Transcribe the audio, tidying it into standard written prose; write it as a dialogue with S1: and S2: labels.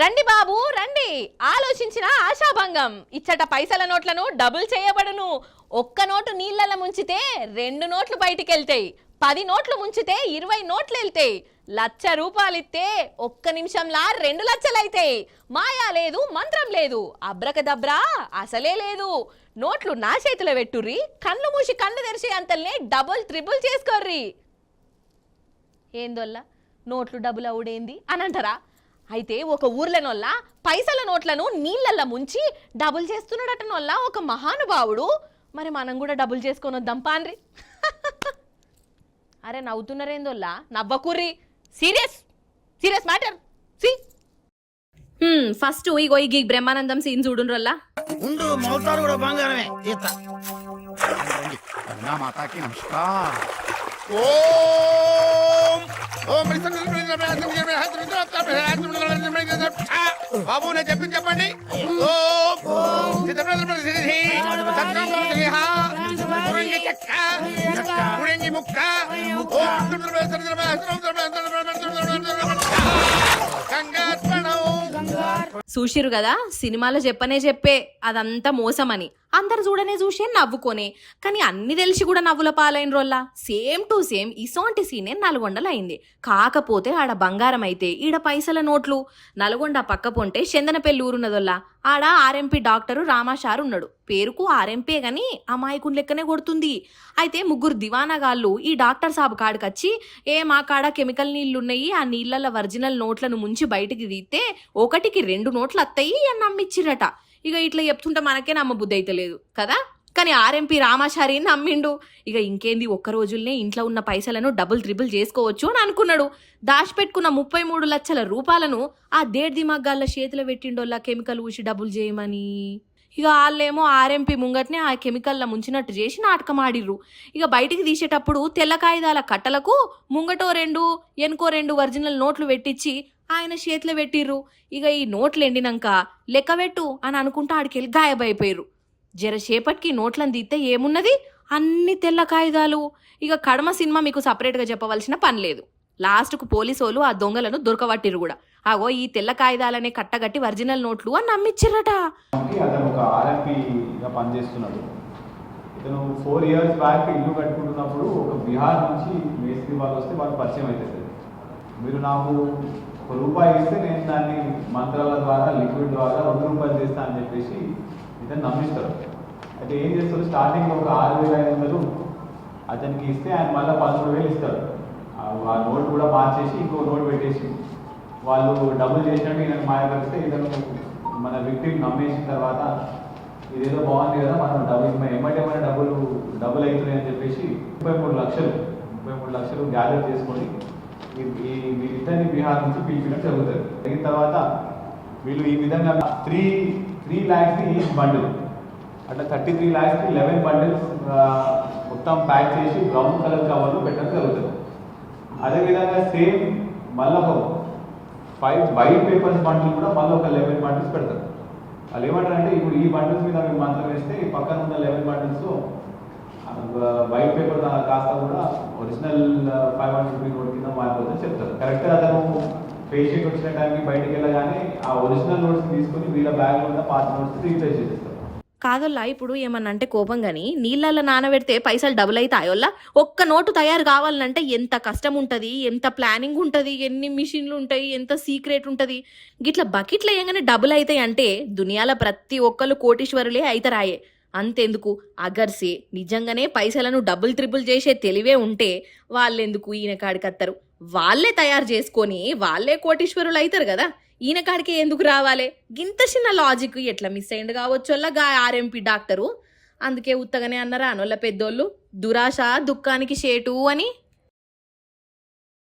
S1: రండి బాబు రండి, ఆలోచించిన ఆశాభంగం. ఇచ్చట పైసల నోట్లను డబుల్ చేయబడును. ఒక్క నోటు నీళ్ళ ముంచితే 2 నోట్లు బయటికెళ్తాయి. 10 నోట్లు ముంచితే 20 నోట్లు వెళ్తాయి. ₹1,00,000 ఇస్తే ఒక్క నిమిషంలా 2 లక్షలైతాయి. మాయా లేదు, మంత్రం లేదు, అబ్రకదబ్రా అసలే లేదు. నోట్లు నా చేతిలో పెట్టుర్రి, కళ్ళు మూసి కళ్ళు తెరిచి అంతల్నే డబుల్ ట్రిబుల్ చేసుకోర్రి. ఏందోల్లా నోట్లు డబుల్ అవుడేంది అని అంటారా? అయితే ఒక ఊర్లనొల్ల పైసల నోట్లను నీళ్ళల్లో ముంచి డబుల్ చేస్తున్నాడటనొల్ల ఒక మహానుభావుడు. మరి మనం కూడా డబుల్ చేసుకొని వద్దాం పాన్రి. అరే నవ్వుతున్నారేందోల్లా, నవ్వకుర్రి, సీరియస్ సీరియస్ మ్యాటర్. ఫస్ట్ ఇగో ఈ బ్రహ్మానందం సీన్ చూడుండ్రల్లా.
S2: ఉండు మౌతారు కూడా బంగారమే ఈత.
S3: మాతాకి నమస్కారం.
S2: బాబు నేను చెప్పింది చెప్పండి. ముక్క
S1: చూసిరు కదా, సినిమాలో చెప్పే అదంతా మోసమని అందరు చూడనే చూసే నవ్వుకోనే. కానీ అన్ని తెలిసి కూడా నవ్వుల పాలైన రోల్లా సేమ్ టు సేమ్ ఇసోంటి సీనే నల్గొండలో అయింది. కాకపోతే ఆడ బంగారం అయితే ఈడ పైసల నోట్లు. నల్గొండ పక్క పొంటే చందనపల్లి ఊరున్నదొల్లా. ఆడ ఆర్ఎంపీ డాక్టరు రామాషారు ఉన్నాడు. పేరుకు ఆర్ఎంపీ గాని అమాయకుని లెక్కనే కొడుతుంది. అయితే 3 దివానాగాళ్ళు ఈ డాక్టర్ సాబ్ కాడికొచ్చి, మా కాడ కెమికల్ నీళ్లున్నాయి, ఆ నీళ్ళల్లో ఒరిజినల్ నోట్లను ముంచి బయటికి తీస్తే 1కి 2 నోట్లు అత్తయి అని నమ్మిచ్చిరట. ఇక ఇట్లా చెప్తుంటే మనకే నమ్మబుద్ధి అయితే లేదు కదా. కానీ ఆర్ఎంపీ రామాచారి నమ్మిండు. ఇక ఇంకేంది, ఒక్క రోజుల్నే ఇంట్లో ఉన్న పైసలను డబుల్ ట్రిబుల్ చేసుకోవచ్చు అని అనుకున్నాడు. దాచిపెట్టుకున్న 33 లక్షల రూపాయలను ఆ దేడ్ దిమాగాళ్ళ చేతిలో పెట్టిండోళ్ళ కెమికల్ ఊసి డబుల్ చేయమని. ఇక వాళ్ళేమో ఆర్ఎంపీ ముంగట్నే ఆ కెమికల్లా ముంచినట్టు చేసి నాటకం ఆడిర్రు. ఇక బయటికి తీసేటప్పుడు తెల్ల కాగితాల కట్టలకు ముంగటో 2 వెనుకో 2 ఒరిజినల్ నోట్లు పెట్టించి ఆయన చేతిలో పెట్టిర్రు. ఇక ఈ నోట్లు ఎండినాక లెక్క పెట్టు అని అనుకుంటా ఆడికెళ్ళి గాయబైపోయారు. జరసేపటికి నోట్లను తీస్తే ఏమున్నది, అన్ని తెల్ల కాగితాలు. ఇక కడమ సినిమా మీకు సపరేట్గా చెప్పవలసిన పని లేదు. లాస్ట్కు పోలీసోళ్ళు ఆ దొంగలను దొరకబట్టిరు కూడా. ఆగో ఈ తెల్ల కాగితాలనే కట్టగట్టి ఒరిజినల్ నోట్లు అని నమ్మిచ్చిర్రట.
S4: అతను ఒక ఆర్ఎంపీగా పనిచేస్తున్నాడు. ఇతను 4 years బ్యాక్ ఇల్లు కట్టుకుంటున్నప్పుడు ఒక బీహార్ నుంచి మేస్త్రి వాళ్ళు వస్తే వాళ్ళు పరిచయం అవుతుంది. మీరు నాకు ₹1 ఇస్తే నేను దాన్ని మంత్రాల ద్వారా లిక్విడ్ ద్వారా ₹2 చేస్తా అని చెప్పేసి ఇతను నమ్మిస్తారు. అయితే ఏం చేస్తారు, స్టార్టింగ్లో ఒక 6,500 అతనికి ఇస్తే ఆయన మళ్ళీ 13,000 ఇస్తారు. ఆ నోట్ కూడా మార్చేసి ఇంకో నోట్ పెట్టేసి వాళ్ళు డబ్బులు చేసినట్టు ఈయన మాయపరిస్తే ఇతను మన విక్టిమ్ నమ్మేసిన తర్వాత ఇదేదో బాగుంది కదా, మనం ఏమంటే డబ్బులు అవుతున్నాయి అని చెప్పేసి 33 లక్షలు గ్యాదర్ చేసుకొని వీళ్ళిద్దరిని బీహార్ నుంచి పిలిపించడం జరుగుతుంది. అయిన తర్వాత వీళ్ళు ఈ విధంగా 3 lakhs ఈచ్ బండిల్, అట్లా 33 lakhs 11 bundles మొత్తం ప్యాక్ చేసి బ్రౌన్ కలర్ కవర్లో పెట్టడం జరుగుతుంది. అదేవిధంగా సేమ్ మళ్ళీ ఒక 5 వైట్ పేపర్స్ బండిల్ కూడా మళ్ళీ ఒక 11 bundles పెడతారు. వాళ్ళు ఏమంటారంటే, ఇప్పుడు ఈ బండిల్స్ మీద మీరు మంత్రం వేస్తే ఈ పక్కన ఉన్న 11 bundles వైట్ పేపర్ కాస్త కూడా ఒరిజినల్ 500 రూపీ నోట్ కింద మారిపోతుందని చెప్తారు. కరెక్ట్గా అతను పేషెంట్ వచ్చిన టైంకి బయటికి వెళ్ళగానే ఆ ఒరిజినల్ నోట్స్ తీసుకుని వీళ్ళ బ్యాగ్లో ఉన్న పాత నోట్స్ రీప్లేస్ చేసేస్తారు.
S1: కాదల్లా, ఇప్పుడు ఏమన్నా అంటే కోపం కానీ నీళ్ళల్లో నానబెడితే పైసలు డబుల్ అవుతాయోల్లా. ఒక్క నోటు తయారు కావాలంటే ఎంత కష్టం ఉంటుంది, ఎంత ప్లానింగ్ ఉంటుంది, ఎన్ని మిషన్లు ఉంటాయి, ఎంత సీక్రెట్ ఉంటుంది. గిట్లా బకెట్లు వేయగానే డబుల్ అవుతాయి అంటే దునియాల ప్రతి ఒక్కరు కోటీశ్వరులే అయితరాయే. అంతెందుకు, అగర్సే నిజంగానే పైసలను డబుల్ ట్రిపుల్ చేసే తెలివే ఉంటే వాళ్ళెందుకు ఈయన కాడికత్తారు? వాళ్ళే తయారు చేసుకొని వాళ్ళే కోటీశ్వరులు అవుతారు కదా. ఈయన కాడికి ఎందుకు రావాలి? గింత చిన్న లాజిక్ ఎట్లా మిస్ అయ్యిండు కావచ్చోళ్ళ గా ఆర్ఎంపీ డాక్టరు. అందుకే ఉత్తగానే అన్నారా అనోళ్ళ పెద్దోళ్ళు, దురాశ దుఃఖానికి షేటు అని.